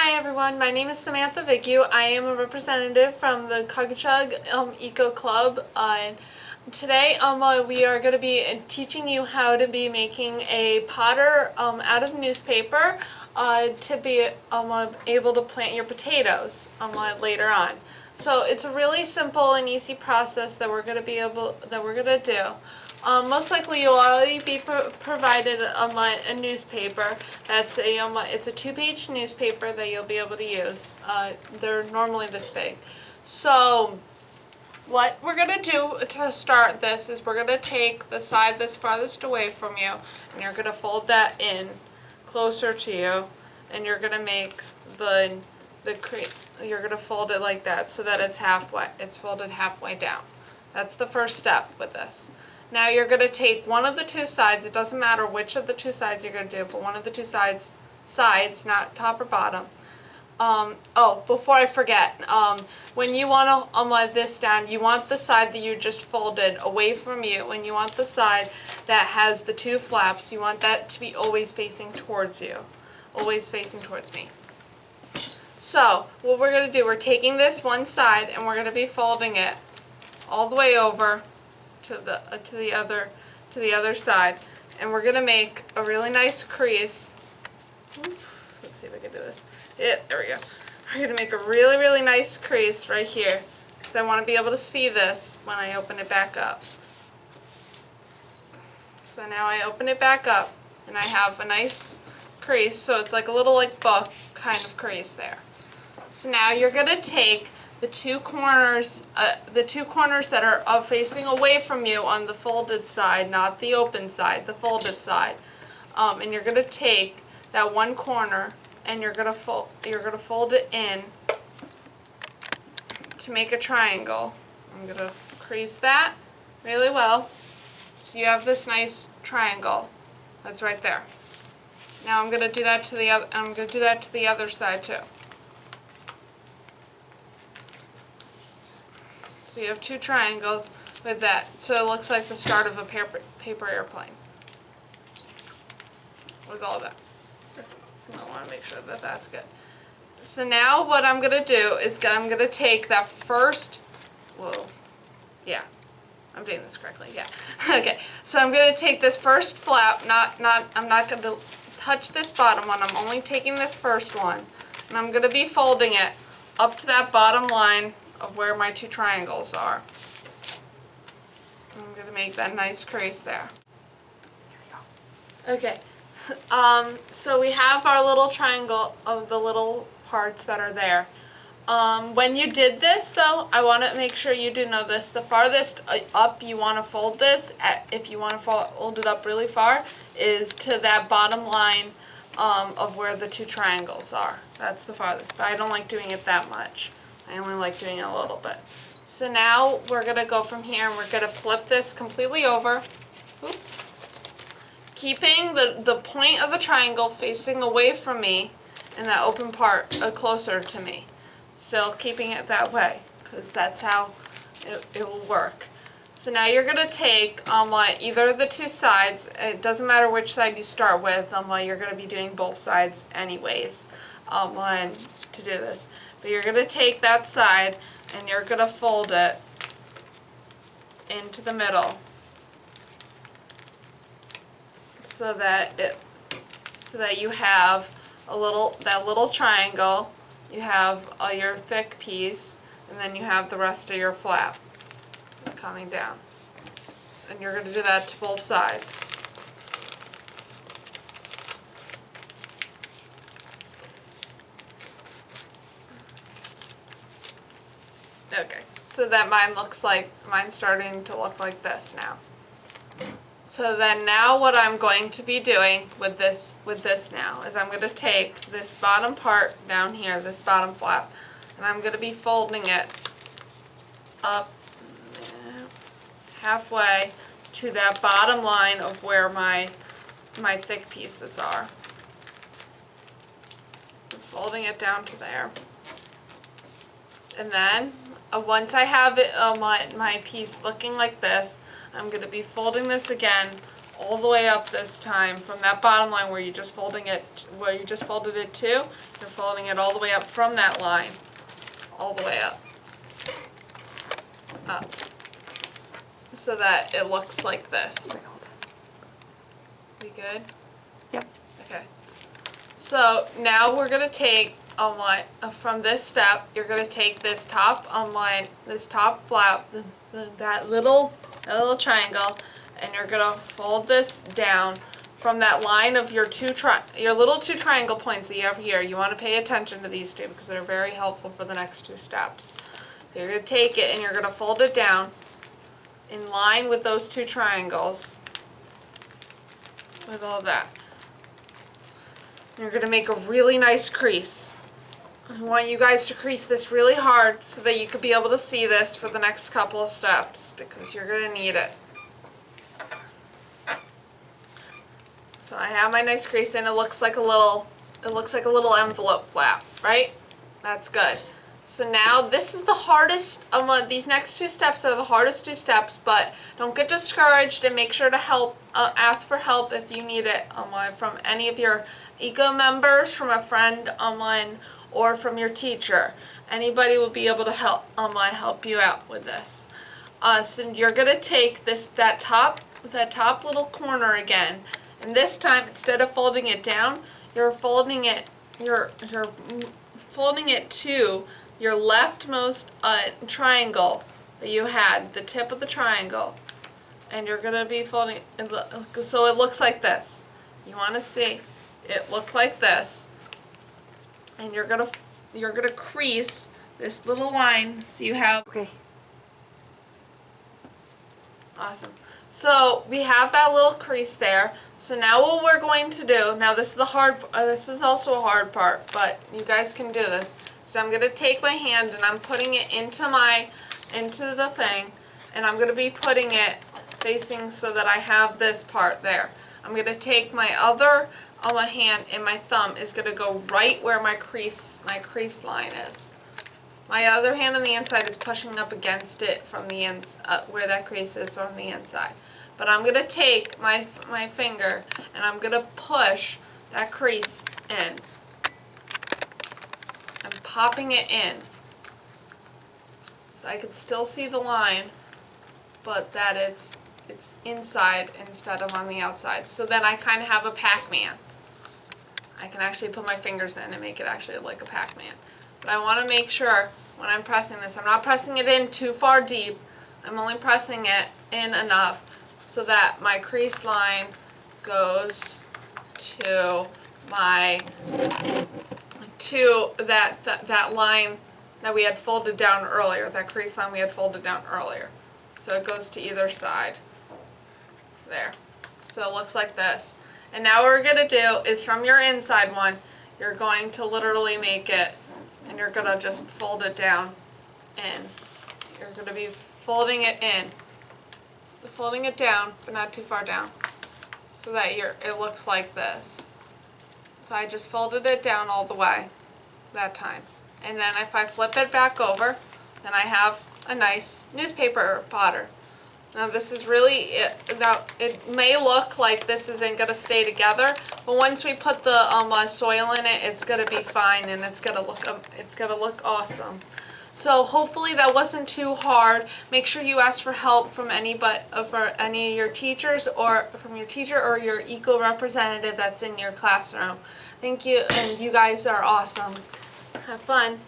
Hi everyone, my name is Samantha Vigu. I am a representative from the Chug Eco Club. Today we are going to be teaching you how to be making a potter out of newspaper to be able to plant your potatoes later on. So it's a really simple and easy process that we're going to do. Most likely you'll already be provided a newspaper. It's a 2-page newspaper that you'll be able to use. They're normally this big. So what we're going to do to start this is we're going to take the side that's farthest away from you and you're going to fold that in closer to you, and you're going to make you're going to fold it like that so that it's folded halfway down. That's the first step with this. Now you're going to take one of the two sides. It doesn't matter which of the two sides you're going to do, but one of the two sides, not top or bottom. Before I forget, when you want to let this down, you want the side that you just folded away from you, and you want the side that has the two flaps, you want that to be always facing towards you, always facing towards me. So what we're going to do, we're taking this one side and we're going to be folding it all the way over to the other side, and we're gonna make a really nice crease. Let's see if we can do this. There we go. We're gonna make a really nice crease right here because I want to be able to see this when I open it back up. So now I open it back up and I have a nice crease, so it's like a little book kind of crease there. So now you're gonna take the two corners that are facing away from you on the folded side, not the open side, the folded side, and you're going to take that one corner and you're going to fold it in to make a triangle. I'm going to crease that really well so you have this nice triangle that's right there. Now I'm going to do that to the other side too. So you have two triangles with that, so it looks like the start of a paper airplane with all that. I want to make sure that that's good. So now what I'm going to do is I'm going to take that first, I'm doing this correctly, yeah. Okay, so I'm going to take this first flap, I'm not going to touch this bottom one, I'm only taking this first one, and I'm going to be folding it up to that bottom line of where my two triangles are. I'm going to make that nice crease there. Okay, so we have our little triangle of the little parts that are there. When you did this though, I want to make sure you do know this. The farthest up you want to fold this, if you want to fold it up really far, is to that bottom line of where the two triangles are. That's the farthest, but I don't like doing it that much. I only like doing it a little bit. So now we're going to go from here and we're going to flip this completely over. Oop. Keeping the point of the triangle facing away from me and that open part closer to me. Still keeping it that way because that's how it will work. So now you're going to take either of the two sides. It doesn't matter which side you start with. You're going to be doing both sides anyways to do this. But you're going to take that side and you're going to fold it into the middle so that you have that little triangle. You have your thick piece, and then you have the rest of your flap coming down. And you're going to do that to both sides. Okay, so that mine's starting to look like this now. So then now what I'm going to be doing with this now is I'm going to take this bottom part down here, this bottom flap, and I'm going to be folding it up halfway to that bottom line of where my thick pieces are. I'm folding it down to there. And then once I have it, my piece looking like this, I'm going to be folding this again all the way up this time from that bottom line where you just folded it to. You're folding it all the way up from that line, all the way up, so that it looks like this. We good? Yep. Okay. So now we're gonna take from this step. You're gonna take this top this top flap, that little triangle, and you're gonna fold this down from that line of your little two triangle points that you have here. You want to pay attention to these two because they're very helpful for the next two steps. So you're gonna take it and you're gonna fold it down in line with those two triangles, with all that. You're going to make a really nice crease. I want you guys to crease this really hard so that you could be able to see this for the next couple of steps because you're going to need it. So I have my nice crease and it looks like a little envelope flap, right? That's good. So now this is the hardest, these next two steps are the hardest two steps, but don't get discouraged and make sure to ask for help if you need it from any of your ECO members, from a friend online, or from your teacher. Anybody will be able to help you out with this. So you're gonna take that top little corner again, and this time instead of folding it down, you're folding it to your leftmost triangle that you had, the tip of the triangle, and you're gonna be folding so it looks like this. You want to see it look like this, and you're gonna crease this little line so you have. Okay. Awesome. So we have that little crease there. So now what we're going to do, now this is this is also a hard part, but you guys can do this. So I'm going to take my hand and I'm putting it into the thing, and I'm going to be putting it facing so that I have this part there. I'm going to take my other hand, and my thumb is going to go right where my crease line is. My other hand on the inside is pushing up against it from the where that crease is on the inside. But I'm going to take my finger and I'm going to push that crease in. I'm popping it in. So I can still see the line, but that it's inside instead of on the outside. So then I kind of have a Pac-Man. I can actually put my fingers in and make it actually like a Pac-Man. But I want to make sure when I'm pressing this, I'm not pressing it in too far deep. I'm only pressing it in enough so that my crease line goes to that line that we had folded down earlier, that crease line we had folded down earlier. So it goes to either side. There. So it looks like this. And now what we're going to do is from your inside one, you're going to literally make it, and you're going to just fold it down in. You're going to be folding it in. Folding it down, but not too far down, so that it looks like this. So I just folded it down all the way that time. And then if I flip it back over, then I have a nice newspaper pattern. Now this is really it may look like this isn't going to stay together, but once we put the soil in it, it's going to be fine, and it's going to look awesome. So hopefully that wasn't too hard. Make sure you ask for help from any of your teachers, or from your teacher or your ECO representative that's in your classroom. Thank you, and you guys are awesome. Have fun.